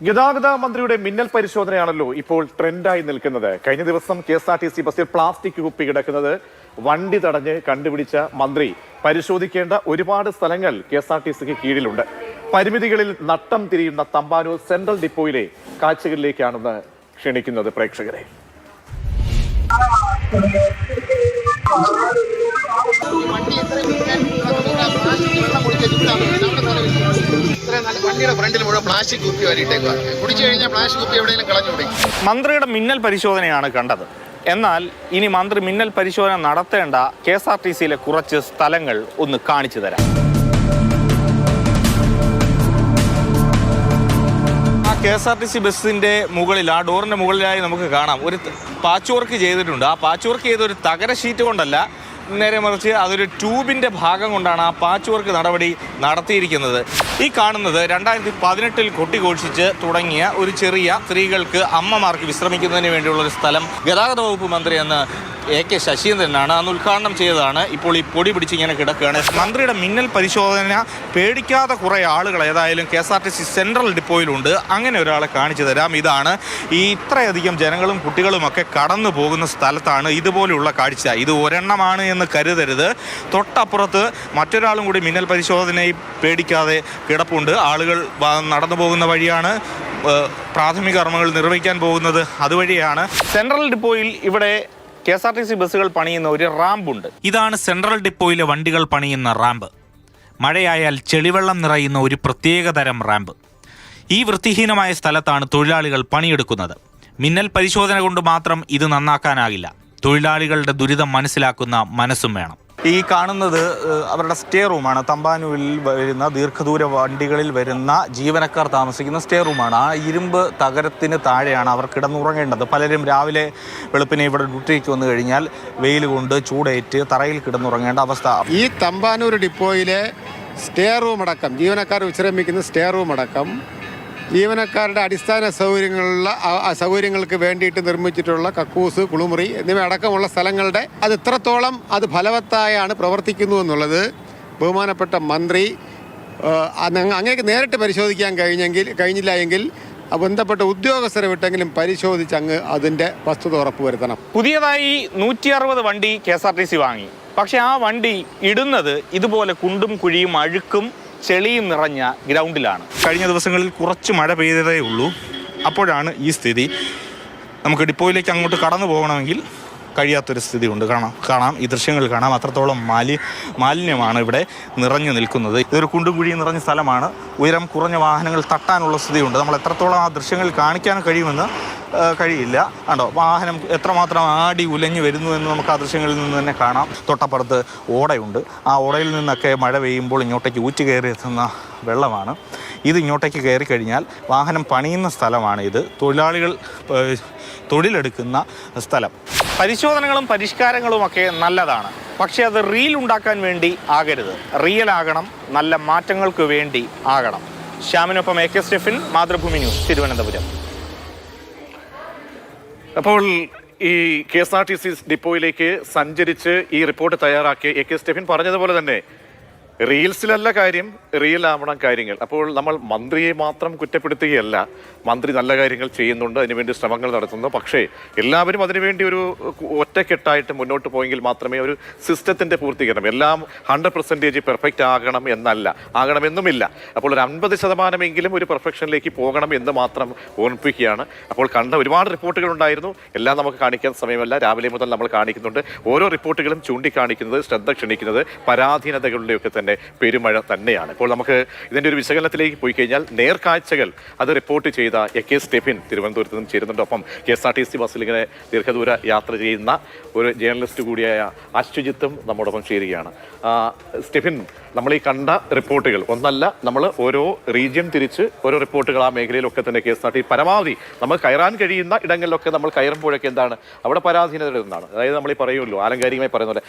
ഗതാഗത മന്ത്രിയുടെ മിന്നൽ പരിശോധനയാണല്ലോ ഇപ്പോൾ ട്രെൻഡായി നിൽക്കുന്നത്. കഴിഞ്ഞ ദിവസം KSRTC ബസ്സിൽ പ്ലാസ്റ്റിക് കുപ്പി കിടക്കുന്നത് വണ്ടി തടഞ്ഞ് കണ്ടുപിടിച്ച മന്ത്രി പരിശോധിക്കേണ്ട ഒരുപാട് സ്ഥലങ്ങൾ KSRTCക്ക് കീഴിലുണ്ട്. പരിമിതികളിൽ നട്ടം തിരിയുന്ന തമ്പാനൂർ സെൻട്രൽ ഡിപ്പോയിലെ കാഴ്ചകളിലേക്കാണെന്ന് ക്ഷണിക്കുന്നത് പ്രേക്ഷകരെ. മന്ത്രിയുടെ മിന്നൽ പരിശോധനയാണ് കണ്ടത്. എന്നാൽ ഇനി മന്ത്രി മിന്നൽ പരിശോധന നടത്തേണ്ട KSRTCയിലെ കുറച്ച് സ്ഥലങ്ങൾ ഒന്ന് കാണിച്ചു തരാം. ആ KSRTC ബസ്സിന്റെ മുകളിൽ, ആ ഡോറിന്റെ മുകളിലായി നമുക്ക് കാണാം ഒരു പാച്ച് വർക്ക് ചെയ്തിട്ടുണ്ട്. ആ പാച്ച് വർക്ക് ചെയ്ത ഒരു തകര ഷീറ്റ് കൊണ്ടല്ല, നേരെ മറിച്ച് അതൊരു ട്യൂബിൻ്റെ ഭാഗം കൊണ്ടാണ് ആ പാച്ച് വർക്ക് നടപടി നടത്തിയിരിക്കുന്നത്. ഈ കാണുന്നത് 2018 കൊട്ടിഘോഷിച്ച് തുടങ്ങിയ ഒരു ചെറിയ സ്ത്രീകൾക്ക്, അമ്മമാർക്ക് വിശ്രമിക്കുന്നതിന് വേണ്ടിയുള്ളൊരു സ്ഥലം ഗതാഗത വകുപ്പ് മന്ത്രി എന്ന് AK ശശീന്ദ്രനാണ് അന്ന് ഉദ്ഘാടനം ചെയ്തതാണ്. ഇപ്പോൾ ഈ പൊടി പിടിച്ച് ഇങ്ങനെ കിടക്കുകയാണ്. മന്ത്രിയുടെ മിന്നൽ പരിശോധന പേടിക്കാതെ കുറേ ആളുകൾ ഏതായാലും KSRTC സെൻട്രൽ ഡിപ്പോയിലുണ്ട്. അങ്ങനെ ഒരാളെ കാണിച്ചു തരാം. ഇതാണ് ഈ ഇത്രയധികം ജനങ്ങളും കുട്ടികളുമൊക്കെ കടന്നു പോകുന്ന സ്ഥലത്താണ് ഇതുപോലെയുള്ള കാഴ്ച. ഇത് ഒരെണ്ണമാണ് എന്ന് കരുതരുത്. തൊട്ടപ്പുറത്ത് മറ്റൊരാളും കൂടി മിന്നൽ പരിശോധനയിൽ പേടിക്കാതെ കിടപ്പുണ്ട്. ആളുകൾ നടന്നു പോകുന്ന വഴിയാണ്, പ്രാഥമിക കർമ്മങ്ങൾ നിർവഹിക്കാൻ പോകുന്നത് അതുവഴിയാണ്. സെൻട്രൽ ഡിപ്പോയിൽ ഇവിടെ KSRTC ബസ്സുകൾ പണിയുന്ന ഒരു റാമ്പുണ്ട്. ഇതാണ് സെൻട്രൽ ഡിപ്പോയിലെ വണ്ടികൾ പണിയുന്ന റാമ്പ്. മഴയായാൽ ചെളിവെള്ളം നിറയുന്ന ഒരു പ്രത്യേകതരം റാമ്പ്. ഈ വൃത്തിഹീനമായ സ്ഥലത്താണ് തൊഴിലാളികൾ പണിയെടുക്കുന്നത്. മിന്നൽ പരിശോധന കൊണ്ട് മാത്രം ഇത് നന്നാക്കാനാകില്ല. തൊഴിലാളികളുടെ ദുരിതം മനസ്സിലാക്കുന്ന മനസ്സും വേണം. ഈ കാണുന്നത് അവരുടെ സ്റ്റേ റൂമാണ്. തമ്പാനൂരിൽ വരുന്ന ദീർഘദൂര വണ്ടികളിൽ വരുന്ന ജീവനക്കാർ താമസിക്കുന്ന സ്റ്റേ റൂമാണ്. ആ ഇരുമ്പ് തകരത്തിന് താഴെയാണ് അവർ കിടന്നുറങ്ങേണ്ടത്. പലരും രാവിലെ വെളുപ്പിനെ ഇവിടെ ഡ്യൂട്ടിക്ക് വന്നു കഴിഞ്ഞാൽ വെയിൽ കൊണ്ട് ചൂടേറ്റ് തറയിൽ കിടന്നുറങ്ങേണ്ട അവസ്ഥ. ഈ തമ്പാനൂർ ഡിപ്പോയിലെ സ്റ്റേ റൂം അടക്കം, ജീവനക്കാർ വിശ്രമിക്കുന്ന സ്റ്റേ റൂം അടക്കം, ജീവനക്കാരുടെ അടിസ്ഥാന സൗകര്യങ്ങൾക്ക് വേണ്ടിയിട്ട് നിർമ്മിച്ചിട്ടുള്ള കക്കൂസ്, കുളിമുറി എന്നിവ അടക്കമുള്ള സ്ഥലങ്ങളുടെ അത് എത്രത്തോളം അത് ഫലവത്തായാണ് പ്രവർത്തിക്കുന്നു എന്നുള്ളത് ബഹുമാനപ്പെട്ട മന്ത്രി അങ്ങേക്ക് നേരിട്ട് പരിശോധിക്കാൻ കഴിഞ്ഞില്ല എങ്കിൽ ബന്ധപ്പെട്ട ഉദ്യോഗസ്ഥരെ വിട്ടെങ്കിലും പരിശോധിച്ച് അങ്ങ് അതിൻ്റെ വസ്തുത ഉറപ്പുവരുത്തണം. പുതിയതായി 160 വണ്ടി KSRTC വാങ്ങി. പക്ഷെ ആ വണ്ടി ഇടുന്നത് ഇതുപോലെ കുണ്ടും കുഴിയും അഴുക്കും ചെളിയും നിറഞ്ഞ ഗ്രൗണ്ടിലാണ്. കഴിഞ്ഞ ദിവസങ്ങളിൽ കുറച്ച് മഴ പെയ്തതേ ഉള്ളൂ. അപ്പോഴാണ് ഈ സ്ഥിതി. നമുക്ക് ഡിപ്പോയിലേക്ക് അങ്ങോട്ട് കടന്നു പോകണമെങ്കിൽ കഴിയാത്തൊരു സ്ഥിതി ഉണ്ട്. കാണാം ഈ ദൃശ്യങ്ങൾ കാണാം. അത്രത്തോളം മാലിന്യമാണ് ഇവിടെ നിറഞ്ഞു നിൽക്കുന്നത്. ഇതൊരു കുണ്ടും കുഴിയും നിറഞ്ഞ സ്ഥലമാണ്. ഉയരം കുറഞ്ഞ വാഹനങ്ങൾ തട്ടാനുള്ള സ്ഥിതിയുണ്ട്. നമ്മൾ എത്രത്തോളം ആ ദൃശ്യങ്ങൾ കാണിക്കാൻ കഴിയുമെന്ന് കഴിയില്ല. കണ്ടോ, വാഹനം എത്രമാത്രം ആടി ഉലഞ്ഞു വരുന്നു എന്ന് നമുക്ക് ആ ദൃശ്യങ്ങളിൽ നിന്ന് തന്നെ കാണാം. തൊട്ടപ്പുറത്ത് ഓടയുണ്ട്. ആ ഓടയിൽ നിന്നൊക്കെ മഴ പെയ്യുമ്പോൾ ഇങ്ങോട്ടേക്ക് ഊറ്റി കയറി എത്തുന്ന വെള്ളമാണ്. ഇത് ഇങ്ങോട്ടേക്ക് കയറി കഴിഞ്ഞാൽ വാഹനം പണിയുന്ന സ്ഥലമാണ് ഇത്. തൊഴിലാളികൾ തൊഴിലെടുക്കുന്ന സ്ഥലം. പരിശോധനകളും പരിഷ്കാരങ്ങളുമൊക്കെ നല്ലതാണ്. പക്ഷേ അത് റീൽ ഉണ്ടാക്കാൻ വേണ്ടി ആകരുത്. റിയൽ ആകണം, നല്ല മാറ്റങ്ങൾക്ക് വേണ്ടി ആകണം. ശ്യാമിനൊപ്പം AK സ്റ്റെഫിൻ, മാതൃഭൂമി ന്യൂസ്, തിരുവനന്തപുരം. അപ്പോൾ ഈ KSRTC ഡിപ്പോയിലേക്ക് സഞ്ചരിച്ച് ഈ റിപ്പോർട്ട് തയ്യാറാക്കിയ AK സ്റ്റെഫിൻ പറഞ്ഞതുപോലെ തന്നെ റീൽസിലല്ല കാര്യം, റിയൽ ആവണം കാര്യങ്ങൾ. അപ്പോൾ നമ്മൾ മന്ത്രിയെ മാത്രം കുറ്റപ്പെടുത്തുകയല്ല. മന്ത്രി നല്ല കാര്യങ്ങൾ ചെയ്യുന്നുണ്ട്, അതിനുവേണ്ടി ശ്രമങ്ങൾ നടത്തുന്നു. പക്ഷേ എല്ലാവരും അതിനുവേണ്ടി ഒരു ഒറ്റക്കെട്ടായിട്ട് മുന്നോട്ട് പോയെങ്കിൽ മാത്രമേ ഒരു സിസ്റ്റത്തിൻ്റെ പൂർത്തീകരണം, എല്ലാം 100% പെർഫെക്റ്റ് ആകണമെന്നുമില്ല. അപ്പോൾ ഒരു 50% ഒരു പെർഫെക്ഷനിലേക്ക് പോകണം എന്ന് മാത്രം ഓർമ്മിപ്പിക്കുകയാണ്. അപ്പോൾ കണ്ട ഒരുപാട് റിപ്പോർട്ടുകൾ ഉണ്ടായിരുന്നു. എല്ലാം നമുക്ക് കാണിക്കാൻ സമയമല്ല. രാവിലെ മുതൽ നമ്മൾ കാണിക്കുന്നുണ്ട്. ഓരോ റിപ്പോർട്ടുകളും ചൂണ്ടിക്കാണിക്കുന്നത്, ശ്രദ്ധ ക്ഷണിക്കുന്നത് പരാധീനതകളുടെയൊക്കെ തന്നെ പെരുമഴ തന്നെയാണ്. ഇപ്പോൾ നമുക്ക് ഇതിൻ്റെ ഒരു വിശകലനത്തിലേക്ക് പോയി കഴിഞ്ഞാൽ നേർക്കാഴ്ചകൾ അത് റിപ്പോർട്ട് ചെയ്ത AK സ്റ്റെഫിൻ തിരുവനന്തപുരത്ത് നിന്നും ചേരുന്നുണ്ട്. ഒപ്പം KSRTC ബസ്സിൽ ഇങ്ങനെ ദീർഘദൂര യാത്ര ചെയ്യുന്ന ഒരു ജേർണലിസ്റ്റ് കൂടിയായ അശ്വജിത്തും നമ്മോടൊപ്പം ചേരുകയാണ്. സ്റ്റെഫിൻ, നമ്മൾ ഈ കണ്ട റിപ്പോർട്ടുകൾ ഒന്നല്ല, നമ്മൾ ഓരോ റീജിയൻ തിരിച്ച് ഓരോ റിപ്പോർട്ടുകൾ ആ മേഖലയിലൊക്കെ തന്നെ KSRTC പരമാവധി നമ്മൾ കയറാൻ കഴിയുന്ന ഇടങ്ങളിലൊക്കെ നമ്മൾ കയറുമ്പോഴൊക്കെ എന്താണ് അവിടെ പരാധീനത എന്നാണ്. അതായത് നമ്മൾ ഈ പറയുമല്ലോ, ആലങ്കാരികമായി പറയുന്ന പോലെ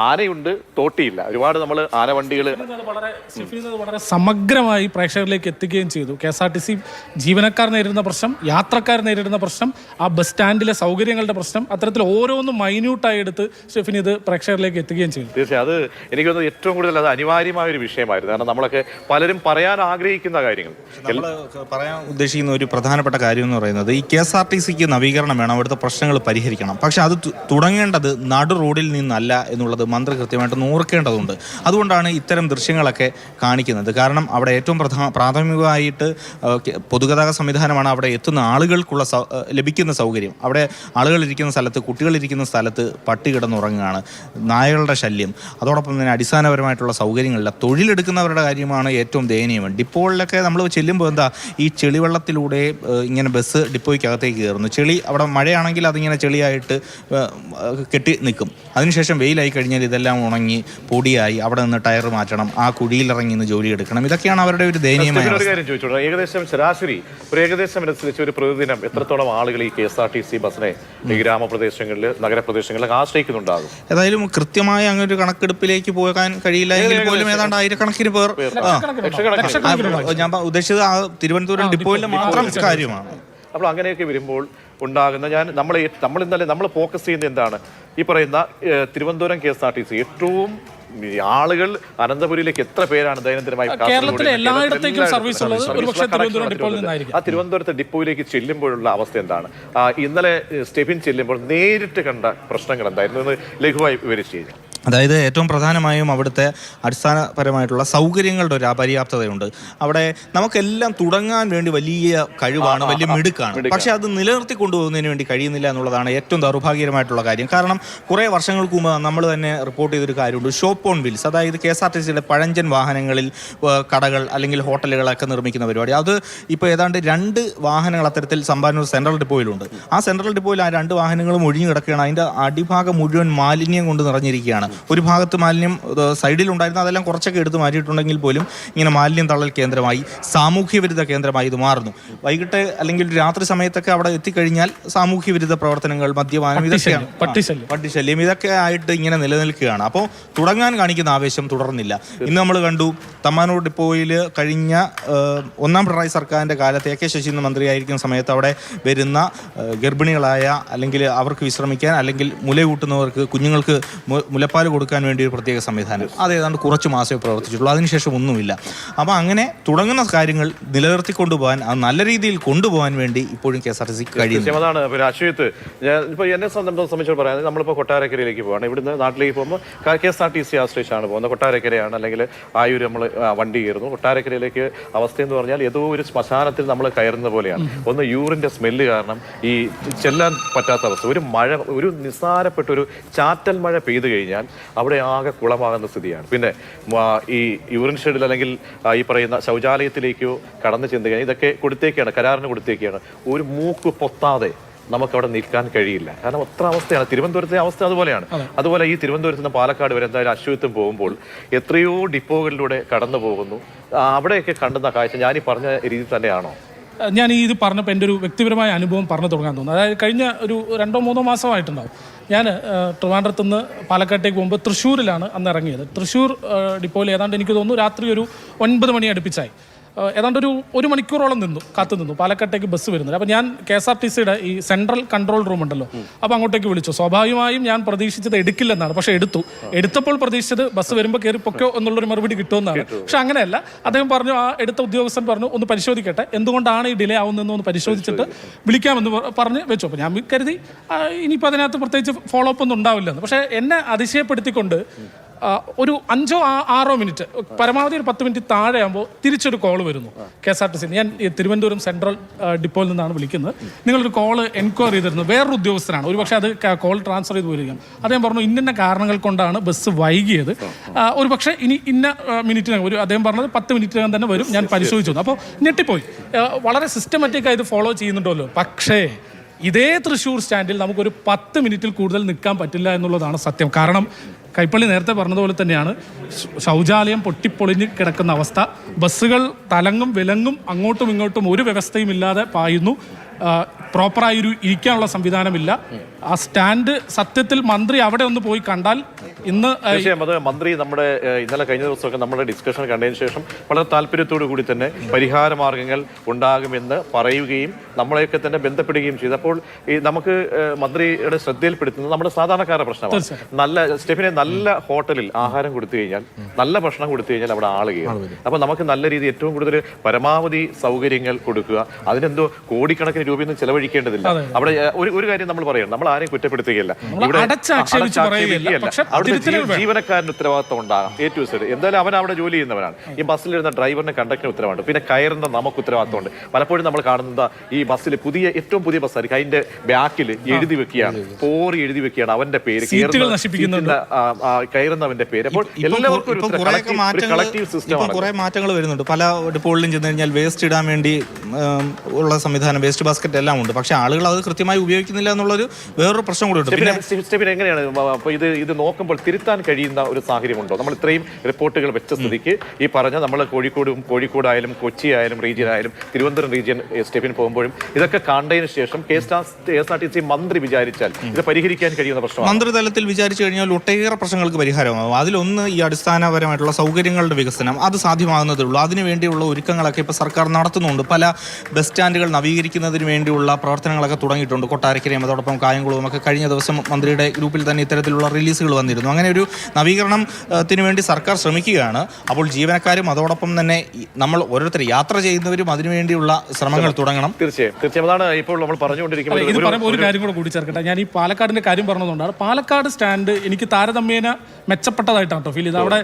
ആനയുണ്ട് തോട്ടിയില്ല. ഒരുപാട് നമ്മൾ ആനവണ്ടി വണ്ടികൾ വളരെ സമഗ്രമായി പ്രേക്ഷകരിലേക്ക് എത്തിക്കുകയും ചെയ്തു. KSRTC ജീവനക്കാർ നേരിടുന്ന പ്രശ്നം, യാത്രക്കാർ നേരിടുന്ന പ്രശ്നം, ആ ബസ് സ്റ്റാൻഡിലെ സൗകര്യങ്ങളുടെ പ്രശ്നം, അത്തരത്തിൽ ഓരോന്നും മൈന്യൂട്ടായി എടുത്ത് സ്റ്റെഫിൻ ഇത് പ്രേക്ഷകരിലേക്ക് എത്തിക്കുകയും ചെയ്തു. തീർച്ചയായും അത് എനിക്ക് തോന്നുന്നു ഏറ്റവും കൂടുതൽ അത് അനിവാര്യമായ ഒരു വിഷയമായിരുന്നു. കാരണം നമ്മളൊക്കെ പലരും പറയാൻ ആഗ്രഹിക്കുന്ന കാര്യങ്ങൾ. നമ്മൾ പറയാൻ ഉദ്ദേശിക്കുന്ന ഒരു പ്രധാനപ്പെട്ട കാര്യം എന്ന് പറയുന്നത് ഈ KSRTCക്ക് നവീകരണം വേണം, അവിടുത്തെ പ്രശ്നങ്ങൾ പരിഹരിക്കണം. പക്ഷെ അത് തുടങ്ങേണ്ടത് നടു റോഡിൽ നിന്നല്ല എന്നുള്ളത് മന്ത്രി കൃത്യമായിട്ട് ഓർക്കേണ്ടതുണ്ട്. അതുകൊണ്ടാണ് ഇത്തരം ദൃശ്യങ്ങളൊക്കെ കാണിക്കുന്നത്. കാരണം അവിടെ ഏറ്റവും പ്രാഥമികമായിട്ട് പൊതുഗതാഗത സംവിധാനമാണ് അവിടെ എത്തുന്ന ആളുകൾക്കുള്ള ലഭിക്കുന്ന സൗകര്യം. അവിടെ ആളുകൾ ഇരിക്കുന്ന സ്ഥലത്ത്, കുട്ടികളിരിക്കുന്ന സ്ഥലത്ത് പട്ടി കിടന്നുറങ്ങുകയാണ്, നായകളുടെ ശല്യം, അതോടൊപ്പം തന്നെ അടിസ്ഥാനപരമായിട്ടുള്ള സൗകര്യങ്ങളില്ല. തൊഴിലെടുക്കുന്നവരുടെ കാര്യമാണ് ഏറ്റവും ദയനീയം. ഡിപ്പോകളിലൊക്കെ നമ്മൾ ചെല്ലുമ്പോൾ എന്താ ഈ ചെളിവെള്ളത്തിലൂടെ ഇങ്ങനെ ബസ് ഡിപ്പോയ്ക്കകത്തേക്ക് കയറുന്നു. ചെളി അവിടെ മഴയാണെങ്കിൽ അതിങ്ങനെ ചെളിയായിട്ട് കെട്ടി നിൽക്കും. അതിനുശേഷം വെയിലായി കഴിഞ്ഞാൽ ഇതെല്ലാം ഉണങ്ങി പൊടിയായി അവിടെ നിന്ന് ടയർ മാറ്റണം, ആ കുഴിയിലിറങ്ങി നിന്ന് ജോലി എടുക്കണം. ഇതൊക്കെയാണ് അവരുടെ ഒരു ദയനീയമായ ഒരു കാര്യം ചോദിച്ചോളൂ. ഏകദേശം ശരാശരി ഏകദേശം അനുസരിച്ച് ഒരു പ്രതിദിനം എത്രത്തോളം ആളുകൾ ഈ KSRTC ബസ്സിനെ ഈ ഗ്രാമപ്രദേശങ്ങളിൽ, നഗരപ്രദേശങ്ങളിലൊക്കെ ആശ്രയിക്കുന്നുണ്ടാകും? ഏതായാലും കൃത്യമായ അങ്ങനെ ഒരു കണക്കെടുപ്പിലേക്ക് പോകാൻ കഴിയില്ല എങ്കിൽ പോലും ഏതാണ്ട് ആയിരക്കണക്കിന് പേർ. ഞാൻ ഉദ്ദേശിച്ചത് ആ തിരുവനന്തപുരം ഡിപ്പോയിലെ മാത്രം കാര്യമാണ്. അപ്പോൾ അങ്ങനെയൊക്കെ വരുമ്പോൾ ഉണ്ടാകുന്ന നമ്മൾ ഇന്നലെ നമ്മൾ ഫോക്കസ് ചെയ്യുന്നത് എന്താണ്? ഈ പറയുന്ന തിരുവനന്തപുരം KSRTC ഏറ്റവും ആളുകൾ അനന്തപുരിയിലേക്ക് എത്ര പേരാണ് ദൈനംദിനമായി കേരളത്തിലെ എല്ലായിടത്തേക്കും സർവീസ് ഉള്ളത് ഒരുപക്ഷേ തിരുവനന്തപുരം ഡിപ്പോയിൽ നിന്നായിരിക്കും. ആ തിരുവനന്തപുരത്തെ ഡിപ്പോയിലേക്ക് ചെല്ലുമ്പോഴുള്ള അവസ്ഥ എന്താണ്? ഇന്നലെ സ്റ്റെഫിൻ ചെല്ലുമ്പോൾ നേരിട്ട് കണ്ട പ്രശ്നങ്ങൾ എന്തായിരുന്നു എന്ന് ലഘുവായി വിവരിച്ചു കഴിഞ്ഞാൽ. അതായത് ഏറ്റവും പ്രധാനമായും അവിടുത്തെ അടിസ്ഥാനപരമായിട്ടുള്ള സൗകര്യങ്ങളുടെ ഒരു അപര്യാപ്തതയുണ്ട്. അവിടെ നമുക്കെല്ലാം തുടങ്ങാൻ വേണ്ടി വലിയ കഴിവാണ്, വലിയ മിടുക്കാണ്. പക്ഷെ അത് നിലനിർത്തി കൊണ്ടുപോകുന്നതിന് വേണ്ടി കഴിയുന്നില്ല എന്നുള്ളതാണ് ഏറ്റവും ദൗർഭാഗ്യകരമായിട്ടുള്ള കാര്യം. കാരണം കുറേ വർഷങ്ങൾക്ക് മുമ്പ് നമ്മൾ തന്നെ റിപ്പോർട്ട് ചെയ്തൊരു കാര്യമുണ്ട്, ഷോപ്പ് ഓൺ വീൽസ്. അതായത് KSRTCയുടെ പഴഞ്ചൻ വാഹനങ്ങളിൽ കടകൾ അല്ലെങ്കിൽ ഹോട്ടലുകളൊക്കെ നിർമ്മിക്കുന്ന പരിപാടി. അത് ഇപ്പോൾ ഏതാണ്ട് 2 വാഹനങ്ങൾ അത്തരത്തിൽ സമ്പാനൂർ സെൻട്രൽ ഡിപ്പോയിലുണ്ട്. ആ സെൻട്രൽ ഡിപ്പോയിൽ ആ 2 വാഹനങ്ങളും ഒഴിഞ്ഞു കിടക്കുകയാണ്. അതിൻ്റെ അടിഭാഗം മുഴുവൻ മാലിന്യം കൊണ്ട് നിറഞ്ഞിരിക്കുകയാണ്. ഒരു ഭാഗത്ത് മാലിന്യം സൈഡിലുണ്ടായിരുന്ന അതെല്ലാം കുറച്ചൊക്കെ എടുത്ത് മാറ്റിയിട്ടുണ്ടെങ്കിൽ പോലും ഇങ്ങനെ മാലിന്യം തള്ളൽ കേന്ദ്രമായി, സാമൂഹ്യ വിരുദ്ധ കേന്ദ്രമായി ഇത് മാറുന്നു. വൈകിട്ട് അല്ലെങ്കിൽ രാത്രി സമയത്തൊക്കെ അവിടെ എത്തിക്കഴിഞ്ഞാൽ സാമൂഹ്യ വിരുദ്ധ പ്രവർത്തനങ്ങൾ, മദ്യപാനം, ഇതൊക്കെയാണ്, പട്ടിശല്യം, ഇതൊക്കെ ആയിട്ട് ഇങ്ങനെ നിലനിൽക്കുകയാണ്. അപ്പോൾ തുടങ്ങാൻ കാണിക്കുന്ന ആവേശം തുടർന്നില്ല. ഇന്ന് നമ്മൾ കണ്ടു തമ്മാനൂർ ഡിപ്പോയിൽ കഴിഞ്ഞ 1ാം പിണറായി സർക്കാരിൻ്റെ കാലത്ത് AK ശശീന്ദ്രൻ മന്ത്രിയായിരിക്കുന്ന സമയത്ത് അവിടെ വരുന്ന ഗർഭിണികളായ അല്ലെങ്കിൽ അവർക്ക് വിശ്രമിക്കാൻ അല്ലെങ്കിൽ മുലയൂട്ടുന്നവർക്ക്, കുഞ്ഞുങ്ങൾക്ക് മുലപ്പാൽ കൊടുക്കാൻ വേണ്ടി ഒരു പ്രത്യേക സംവിധാനം, അത് ഏതാണ്ട് കുറച്ച് മാസമേ പ്രവർത്തിച്ചിട്ടുള്ളൂ. അതിനുശേഷം ഒന്നുമില്ല. അപ്പോൾ അങ്ങനെ തുടങ്ങുന്ന കാര്യങ്ങൾ നിലനിർത്തിക്കൊണ്ടുപോകാൻ, അത് നല്ല രീതിയിൽ കൊണ്ടുപോകാൻ വേണ്ടി ഇപ്പോഴും KSRTC കഴിയും. അതാണ് പിന്നെ അശ്വത്ത്. ഇപ്പോൾ എന്നെ സംബന്ധിച്ച് പറയാൻ, നമ്മളിപ്പോൾ കൊട്ടാരക്കരയിലേക്ക് പോവാണ്. ഇവിടുന്ന് നാട്ടിലേക്ക് പോകുമ്പോൾ KSRTC ആശ്രയിച്ചാണ് പോകുന്നത്. കൊട്ടാരക്കരയാണ്, അല്ലെങ്കിൽ ആയൂർ നമ്മൾ വണ്ടി കയറുന്നു. കൊട്ടാരക്കരയിലേക്ക് അവസ്ഥ എന്ന് പറഞ്ഞാൽ ഏതോ ഒരു ശ്മശാനത്തിൽ നമ്മൾ കയറുന്ന പോലെയാണ്. ഒന്ന് യൂറിൻ്റെ സ്മെല്ല് കാരണം ഈ ചെല്ലാൻ പറ്റാത്ത അവസ്ഥ. ഒരു നിസ്സാരപ്പെട്ട ഒരു ചാറ്റൽ മഴ പെയ്തു കഴിഞ്ഞാൽ അവിടെ ആകെ കുളമാകുന്ന സ്ഥിതിയാണ്. പിന്നെ ഈ യൂറിൻ ഷെഡിൽ അല്ലെങ്കിൽ ഈ പറയുന്ന ശൗചാലയത്തിലേക്കോ കടന്നു ചെന്ന് കഴിഞ്ഞാൽ ഇതൊക്കെ കൊടുത്തേക്കാണ്, കരാറിന് കൊടുത്തേക്കാണ്. ഒരു മൂക്ക് പൊത്താതെ നമുക്കവിടെ നിൽക്കാൻ കഴിയില്ല. കാരണം അത്ര അവസ്ഥയാണ്. തിരുവനന്തപുരത്തെ അവസ്ഥ അതുപോലെയാണ്. അതുപോലെ ഈ തിരുവനന്തപുരത്ത് നിന്ന് പാലക്കാട് വരെ എന്തായാലും അശ്വത്ഥം പോകുമ്പോൾ എത്രയോ ഡിപ്പോകളിലൂടെ കടന്നു പോകുന്നു. അവിടെയൊക്കെ കണ്ടുന്ന കാഴ്ച ഞാൻ ഈ പറഞ്ഞ രീതി തന്നെയാണോ? ഞാൻ ഇത് പറഞ്ഞപ്പോൾ എൻ്റെ ഒരു വ്യക്തിപരമായ അനുഭവം പറഞ്ഞു തുടങ്ങാൻ തോന്നുന്നു. അതായത് കഴിഞ്ഞ ഒരു 2-3 മാസമായിട്ടുണ്ടാവും. ഞാൻ ട്രിവാൻഡ്രത്ത് നിന്ന് പാലക്കാട്ടേക്ക് പോകുമ്പോൾ തൃശ്ശൂരിലാണ് അന്ന് ഇറങ്ങിയത്. തൃശ്ശൂർ ഡിപ്പോയിൽ ഏതാണ്ട് എനിക്ക് തോന്നുന്നു രാത്രി ഒരു 9 മണി അടുപ്പിച്ചായി. ഏതാണ്ട് ഒരു മണിക്കൂറോളം കാത്തു നിന്നു പാലക്കാട്ടേക്ക് ബസ് വരുന്നത്. അപ്പോൾ ഞാൻ KSRTCയുടെ ഈ സെൻട്രൽ കൺട്രോൾ റൂം ഉണ്ടല്ലോ, അപ്പോൾ അങ്ങോട്ടേക്ക് വിളിച്ചു. സ്വാഭാവികമായും ഞാൻ പ്രതീക്ഷിച്ചത് എടുക്കില്ലെന്നാണ്. പക്ഷേ എടുത്തപ്പോൾ പ്രതീക്ഷിച്ചത് ബസ് വരുമ്പോൾ കയറി പൊക്കോ എന്നുള്ളൊരു മറുപടി കിട്ടുമെന്നാണ്. പക്ഷെ അങ്ങനെയല്ല. അദ്ദേഹം പറഞ്ഞു, ആ എടുത്ത ഉദ്യോഗസ്ഥൻ പറഞ്ഞു ഒന്ന് പരിശോധിക്കട്ടെ, എന്തുകൊണ്ടാണ് ഈ ഡിലേ ആവുന്നതെന്ന് ഒന്ന് പരിശോധിച്ചിട്ട് വിളിക്കാമെന്ന് പറഞ്ഞ് വെച്ചു. അപ്പോൾ ഞാൻ കരുതി ഇനിയിപ്പോൾ അതിനകത്ത് പ്രത്യേകിച്ച് ഫോളോ അപ്പ് ഒന്നും ഉണ്ടാവില്ലെന്ന്. പക്ഷേ എന്നെ അതിശയപ്പെടുത്തിക്കൊണ്ട് ഒരു 5-6 മിനിറ്റ്, പരമാവധി ഒരു 10 മിനിറ്റ് താഴെ ആകുമ്പോൾ തിരിച്ചൊരു കോൾ വരുന്നു KSRTC. ഞാൻ തിരുവനന്തപുരം സെൻട്രൽ ഡിപ്പോയിൽ നിന്നാണ് വിളിക്കുന്നത്. നിങ്ങളൊരു കോള് എൻക്വയറി ചെയ്തിരുന്നു, വേറൊരു ഉദ്യോഗസ്ഥനാണ്. ഒരുപക്ഷെ അത് കോൾ ട്രാൻസ്ഫർ ചെയ്ത് വരികയും അദ്ദേഹം പറഞ്ഞു ഇന്ന കാരണങ്ങൾ കൊണ്ടാണ് ബസ് വൈകിയത്, ഒരു പക്ഷേ ഇന്ന മിനിറ്റിനകം അദ്ദേഹം പറഞ്ഞത് 10 മിനിറ്റിനകം തന്നെ വരും, ഞാൻ പരിശോധിച്ചു. അപ്പോൾ ഞെട്ടിപ്പോയി. വളരെ സിസ്റ്റമാറ്റിക്കായി ഇത് ഫോളോ ചെയ്യുന്നുണ്ടല്ലോ. പക്ഷേ ഇതേ തൃശ്ശൂർ സ്റ്റാൻഡിൽ നമുക്കൊരു 10 മിനിറ്റിൽ കൂടുതൽ നിൽക്കാൻ പറ്റില്ല എന്നുള്ളതാണ് സത്യം. കാരണം കൈപ്പള്ളി നേരത്തെ പറഞ്ഞതുപോലെ തന്നെയാണ്, ശൗചാലയം പൊട്ടിപ്പൊളിഞ്ഞ് കിടക്കുന്ന അവസ്ഥ. ബസ്സുകൾ തലങ്ങും വിലങ്ങും അങ്ങോട്ടും ഇങ്ങോട്ടും ഒരു വ്യവസ്ഥയും ഇല്ലാതെ പായുന്നു. പ്രോപ്പറായൊരു ഇരിക്കാനുള്ള സംവിധാനമില്ല. ആ സ്റ്റാൻഡ് സത്യത്തിൽ മന്ത്രി അവിടെ ഒന്ന് പോയി കണ്ടാൽ ഇന്ന് തീർച്ചയായും അത് മന്ത്രി നമ്മുടെ ഇന്നലെ കഴിഞ്ഞ ദിവസമൊക്കെ നമ്മുടെ ഡിസ്കഷൻ കണ്ടതിന് ശേഷം വളരെ താല്പര്യത്തോടു കൂടി തന്നെ പരിഹാര മാർഗങ്ങൾ ഉണ്ടാകുമെന്ന് പറയുകയും നമ്മളെയൊക്കെ തന്നെ ബന്ധപ്പെടുകയും ചെയ്തു. അപ്പോൾ ഈ നമുക്ക് മന്ത്രിയുടെ ശ്രദ്ധയിൽപ്പെടുത്തുന്നത് നമ്മുടെ സാധാരണക്കാരുടെ പ്രശ്നമാണ്. നല്ല ഹോട്ടലിൽ ആഹാരം കൊടുത്തു കഴിഞ്ഞാൽ, നല്ല ഭക്ഷണം കൊടുത്തു കഴിഞ്ഞാൽ അവിടെ ആള് കയറും. അപ്പൊ നമുക്ക് നല്ല രീതിയിൽ ഏറ്റവും കൂടുതൽ പരമാവധി സൗകര്യങ്ങൾ കൊടുക്കുക. അതിനെന്തോ കോടിക്കണക്കിന് രൂപയൊന്നും ചെലവഴിക്കേണ്ടതില്ല. അവിടെ ഒരു കാര്യം നമ്മൾ പറയണം, നമ്മൾ ആരെയും കുറ്റപ്പെടുത്തുകയില്ല. ഇവിടെ അവിടുത്തെ ജീവനക്കാരന് ഉത്തരവാദിത്വം ഉണ്ടാകാം. A to Z. എന്തായാലും അവൻ അവിടെ ജോലി ചെയ്യുന്നവനാണ്. ഈ ബസ്സിലിരുന്ന ഡ്രൈവറിന് കണ്ടക്ടറിന് ഉത്തരവാദിത്വം, പിന്നെ കയറുന്ന നമുക്ക് ഉത്തരവാദിത്വമുണ്ട്. പലപ്പോഴും നമ്മൾ കാണുന്നത് ഈ ബസ്സിൽ ഏറ്റവും പുതിയ ബസ്സായിരിക്കും, അതിന്റെ ബാക്കിൽ എഴുതി വെക്കുകയാണ്, പോറി എഴുതി വെക്കുകയാണ് അവന്റെ പേര്, കയറുന്നവന്റെ പേര്. അപ്പോൾ എല്ലാവർക്കും കളക്റ്റീവ് സിസ്റ്റമാണ്. കുറെ മാറ്റങ്ങൾ വരുന്നുണ്ട്. പല ഡിപ്പോകളിലും ചെന്ന് കഴിഞ്ഞാൽ വേസ്റ്റ് ഇടാൻ വേണ്ടി ഉള്ള സംവിധാനം, വേസ്റ്റ് ബാസ്ക്കറ്റ് എല്ലാം ഉണ്ട്. പക്ഷെ ആളുകൾ അത് കൃത്യമായി ഉപയോഗിക്കുന്നില്ല എന്നുള്ളൊരു വേറൊരു പ്രശ്നം കൂടി ഉണ്ട്. പിന്നെ എങ്ങനെയാണ് ഇത് നോക്കുമ്പോൾ തിരുത്താൻ കഴിയുന്ന ഒരു സാഹചര്യമുണ്ടോ? നമ്മൾ ഇത്രയും റിപ്പോർട്ടുകൾ വെച്ച സ്ഥിതിക്ക് ഈ പറഞ്ഞ നമ്മൾ കോഴിക്കോടായാലും കൊച്ചി ആയാലും റീജിയൻ ആയാലും തിരുവനന്തപുരം റീജിയൻ സ്റ്റെപ്പിന് പോകുമ്പോഴും ഇതൊക്കെ കണ്ടതിന് ശേഷം KSRTC മന്ത്രി വിചാരിച്ചാൽ ഇത് പരിഹരിക്കാൻ കഴിയുന്ന പ്രശ്നമാണ്. മന്ത്രിതലത്തിൽ വിചാരിച്ചു കഴിഞ്ഞാൽ ഒട്ടേറെ പ്രശ്നങ്ങൾക്ക് പരിഹാരമാകും. അതിലൊന്ന് ഈ അടിസ്ഥാനപരമായിട്ടുള്ള സൗകര്യങ്ങളുടെ വികസനം, അത് സാധ്യമാകുന്നതേ ഉള്ളൂ. അതിനുവേണ്ടിയുള്ള ഒരുക്കങ്ങളൊക്കെ ഇപ്പോൾ സർക്കാർ നടത്തുന്നുണ്ട്. പല ബസ് സ്റ്റാൻഡുകൾ നവീകരിക്കുന്നതിന് വേണ്ടിയുള്ള പ്രവർത്തനങ്ങളൊക്കെ തുടങ്ങിയിട്ടുണ്ട്. കൊട്ടാരക്കരയും അതോടൊപ്പം കായംകുളവും ഒക്കെ കഴിഞ്ഞ ദിവസം മന്ത്രിയുടെ ഗ്രൂപ്പിൽ തന്നെ ഇത്തരത്തിലുള്ള റിലീസുകൾ വന്നിരുന്നു. അങ്ങനെ ഒരു നവീകരണത്തിന് വേണ്ടി സർക്കാർ ശ്രമിക്കുകയാണ്. അപ്പോൾ ജീവനക്കാരും അതോടൊപ്പം തന്നെ നമ്മൾ ഓരോരുത്തർ യാത്ര ചെയ്യുന്നവരും അതിനുവേണ്ടിയുള്ള ശ്രമങ്ങൾ തുടങ്ങണം. തീർച്ചയായും അതാണ് ഇപ്പോൾ നമ്മൾ പറഞ്ഞുകൊണ്ടിരിക്കുന്നത്. ഒരു കാര്യം കൂടെ കൂടിച്ചേർക്കട്ടെ. ഞാൻ ഈ പാലക്കാടിന്റെ കാര്യം പറഞ്ഞതുകൊണ്ടാണ്. പാലക്കാട് സ്റ്റാൻഡ് എനിക്ക് താരതമ്യേന മെച്ചപ്പെട്ടതായിട്ടാണ് ഫീൽ ചെയ്തത്. അവിടെ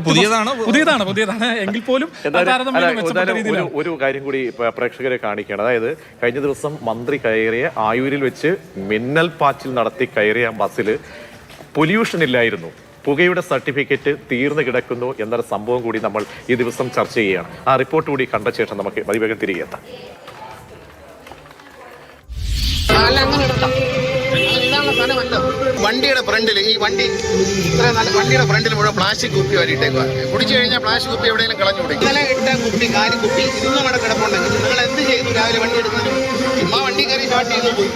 പുതിയതാണ് എങ്കിൽ പോലും ഒരു കാര്യം കൂടി പ്രേക്ഷകരെ കാണിക്കുകയാണ്. അതായത് കഴിഞ്ഞ ദിവസം മന്ത്രി കയറിയ ആയൂരിൽ വെച്ച് മിന്നൽ പാച്ചിൽ നടത്തി കയറിയ ബസ്സിൽ പൊല്യൂഷൻ ഇല്ലായിരുന്നു, പുകയുടെ സർട്ടിഫിക്കറ്റ് തീർന്നു കിടക്കുന്നു എന്നൊരു സംഭവം കൂടി നമ്മൾ ഈ ദിവസം ചർച്ച ചെയ്യുകയാണ്. ആ റിപ്പോർട്ട് കൂടി കണ്ട ശേഷം നമുക്ക് അതിവേഗം തിരികെ എത്താം. വണ്ടിയുടെ ഫ്രണ്ടിൽ വണ്ടിയുടെ ഫ്രണ്ടിൽ മുഴുവൻ പ്ലാസ്റ്റിക് കുപ്പി വരിയിട്ടേക്കുക. കുടിച്ചു കഴിഞ്ഞാൽ പ്ലാസ്റ്റിക് കുപ്പി എവിടെയെങ്കിലും കളഞ്ഞു കൊടുക്കും. ഇന്നലെ ഇട്ട കുപ്പി, കുപ്പി ഇന്നും അവിടെ കിടപ്പുണ്ടെങ്കിൽ നിങ്ങൾ എന്ത് ചെയ്തു? രാവിലെ വണ്ടി എടുക്കുന്നു, ചുമ്മാ വണ്ടി കയറി സ്റ്റാർട്ട് ചെയ്ത് പോയി.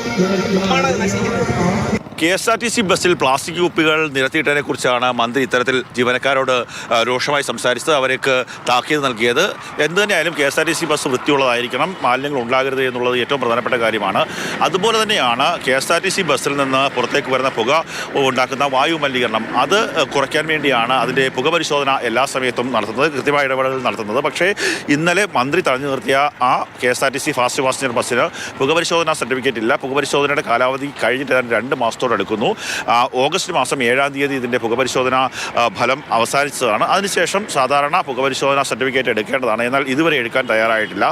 KSRTC ബസ്സിൽ പ്ലാസ്റ്റിക് കുപ്പികൾ നിരത്തിയിട്ടതിനെ കുറിച്ചാണ് മന്ത്രി ഇത്തരത്തിൽ ജീവനക്കാരോട് രോഷമായി സംസാരിച്ചത്, അവർക്ക് താക്കീത് നൽകിയത്. എന്ത് തന്നെയായാലും KSRTC ബസ് വൃത്തിയുള്ളതായിരിക്കണം, മാലിന്യങ്ങൾ ഉണ്ടാകരുത് എന്നുള്ളത് ഏറ്റവും പ്രധാനപ്പെട്ട കാര്യമാണ്. അതുപോലെ തന്നെയാണ് KSRTC ബസ്സിൽ നിന്ന് പുറത്തേക്ക് വരുന്ന പുക ഉണ്ടാക്കുന്ന വായു മലിനീകരണം, അത് കുറയ്ക്കാൻ വേണ്ടിയാണ് അതിൻ്റെ പുക പരിശോധന എല്ലാ സമയത്തും നടത്തുന്നത്, കൃത്യമായ ഇടപെടൽ നടത്തുന്നത്. പക്ഷേ ഇന്നലെ മന്ത്രി തടഞ്ഞു നിർത്തിയ ആ KSRTC ഫാസ്റ്റ് പാസഞ്ചർ ബസ്സിന് പുകപരിശോധനാ സർട്ടിഫിക്കറ്റ് ഇല്ല. പുകപരിശോധനയുടെ കാലാവധി കഴിഞ്ഞിട്ട് 2 മാസത്തോടെ എടുക്കുന്നു. ഓഗസ്റ്റ് മാസം 7-ാം തീയതി ഇതിൻ്റെ പുകപരിശോധന ഫലം അവസാനിച്ചതാണ്. അതിനുശേഷം സാധാരണ പുകപരിശോധനാ സർട്ടിഫിക്കറ്റ് എടുക്കേണ്ടതാണ്. എന്നാൽ ഇതുവരെ എടുക്കാൻ തയ്യാറായിട്ടില്ല.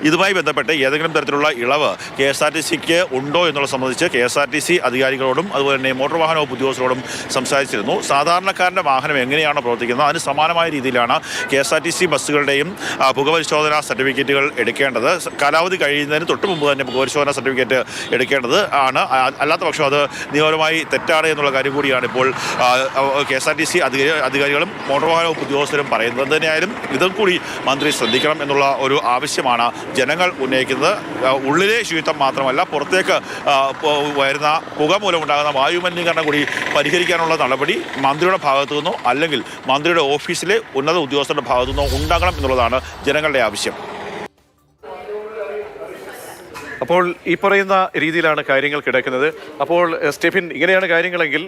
ഇതുമായി ബന്ധപ്പെട്ട് ഏതെങ്കിലും തരത്തിലുള്ള ഇളവ് KSRTCക്ക് ഉണ്ടോ എന്നുള്ളത് സംബന്ധിച്ച് KSRTC അധികാരികളോടും അതുപോലെ തന്നെ മോട്ടോർ വാഹന വകുപ്പ് ഉദ്യോഗസ്ഥരോടും സംസാരിച്ചിരുന്നു. സാധാരണക്കാരൻ്റെ വാഹനം എങ്ങനെയാണ് പ്രവർത്തിക്കുന്നത് അതിന് സമാനമായ രീതിയിലാണ് KSRTC ബസ്സുകളുടെയും പുകപരിശോധനാ സർട്ടിഫിക്കറ്റുകൾ എടുക്കേണ്ടത്. കാലാവധി കഴിയുന്നതിന് തൊട്ട് മുമ്പ് തന്നെ പുകപരിശോധനാ സർട്ടിഫിക്കറ്റ് എടുക്കേണ്ടത് ആണ്. അല്ലാത്ത പക്ഷം അത് നിയമപരമായി തെറ്റാണ് എന്നുള്ള കാര്യം കൂടിയാണ് ഇപ്പോൾ KSRTC അധികാരികളും മോട്ടോർ വാഹന വകുപ്പ് ഉദ്യോഗസ്ഥരും പറയുന്നത്. എന്തിനായാലും ഇതും കൂടി മന്ത്രി ശ്രദ്ധിക്കണം എന്നുള്ള ഒരു ആവശ്യമാണ് ജനങ്ങൾ ഉന്നയിക്കുന്നത്. ഉള്ളിലെ ശുചിത്വം മാത്രമല്ല, പുറത്തേക്ക് വരുന്ന പുക മൂലമുണ്ടാകുന്ന വായുമലിനീകരണം കൂടി പരിഹരിക്കാനുള്ള നടപടി മന്ത്രിയുടെ ഭാഗത്തു നിന്നോ അല്ലെങ്കിൽ മന്ത്രിയുടെ ഓഫീസിലെ ഉന്നത ഉദ്യോഗസ്ഥരുടെ ഭാഗത്തു നിന്നോ ഉണ്ടാകണം എന്നുള്ളതാണ് ജനങ്ങളുടെ ആവശ്യം. അപ്പോൾ ഈ പറയുന്ന രീതിയിലാണ് കാര്യങ്ങൾ കിടക്കുന്നത്. അപ്പോൾ സ്റ്റെഫിൻ, ഇങ്ങനെയാണ് കാര്യങ്ങളെങ്കിൽ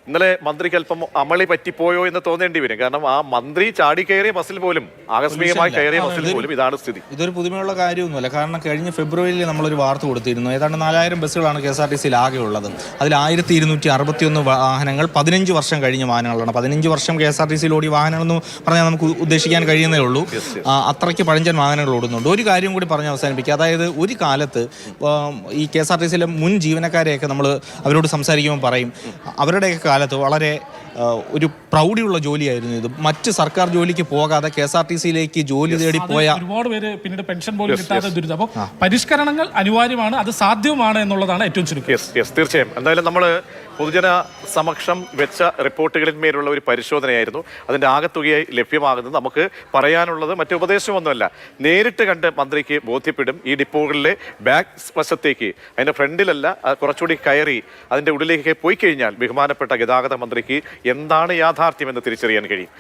ഇന്നലെ മന്ത്രിക്ക് അല്പം അമളി പറ്റിപ്പോയോ എന്ന് തോന്നേണ്ടി വരും. കാരണം ആ മന്ത്രി ചാടി കയറിയ ബസ്സിൽ പോലും, ആകസ്മികമായി കയറിയ ബസ്സിൽ പോലും ഇതാണ് സ്ഥിതി. ഇതൊരു പുതുമയുള്ള കാര്യമൊന്നുമല്ല. കാരണം കഴിഞ്ഞ ഫെബ്രുവരിയിൽ നമ്മളൊരു വാർത്ത കൊടുത്തിരുന്നു. ഏതാണ്ട് 4000 ബസ്സുകളാണ് KSRTCയിൽ ആകെ ഉള്ളത്. അതിൽ 1261 വാഹനങ്ങൾ 15 വർഷം കഴിഞ്ഞ വാഹനങ്ങളാണ്. 15 വർഷം KSRTCയിൽ ഓടിയ വാഹനങ്ങളെന്ന് പറഞ്ഞാൽ നമുക്ക് ഉദ്ദേശിക്കാൻ കഴിയുന്നേ ഉള്ളൂ. അത്രയ്ക്ക് പഴഞ്ചൻ വാഹനങ്ങൾ ഓടുന്നുണ്ട്. ഒരു കാര്യം കൂടി പറഞ്ഞ് അവസാനിപ്പിക്കുക. അതായത് ഒരു കാലത്ത് ഈ KSRTCയിലെ മുൻ ജീവനക്കാരെയൊക്കെ നമ്മൾ അവരോട് സംസാരിക്കുമ്പോൾ പറയും, അവരുടെയൊക്കെ കാലത്ത് വളരെ ഒരു പ്രൗഢിയുള്ള ജോലിയായിരുന്നു ഇത്. മറ്റ് സർക്കാർ ജോലിക്ക് പോകാതെ KSRTCയിലേക്ക് ജോലി തേടി പോയ ഒരുപാട് പേര് പിന്നീട് പെൻഷൻ പോലും കിട്ടാതെ ദുരിതം. അപ്പോൾ പരിഷ്കരണങ്ങൾ അനിവാര്യമാണ്, അത് സാധ്യവുമാണ് എന്നുള്ളതാണ് ഏറ്റവും ചുരുക്കം. തീർച്ചയായും. എന്തായാലും നമ്മൾ പൊതുജന സമക്ഷം വെച്ച റിപ്പോർട്ടുകളിന്മേലുള്ള ഒരു പരിശോധനയായിരുന്നു. അതിൻ്റെ ആകത്തുകയായി ലഭ്യമാകുന്നത്. നമുക്ക് പറയാനുള്ളത് മറ്റു ഉപദേശമൊന്നുമല്ല, നേരിട്ട് കണ്ട് മന്ത്രിക്ക് ബോധ്യപ്പെടും. ഈ ഡിപ്പോകളിലെ ബാക്ക് വശത്തേക്ക്, അതിൻ്റെ ഫ്രണ്ടിലല്ല, കുറച്ചുകൂടി കയറി അതിൻ്റെ ഉള്ളിലേക്ക് പോയി കഴിഞ്ഞാൽ ബഹുമാനപ്പെട്ട ഗതാഗത മന്ത്രിക്ക് എന്താണ് യാഥാർത്ഥ്യമെന്ന് തിരിച്ചറിയാൻ കഴിയും.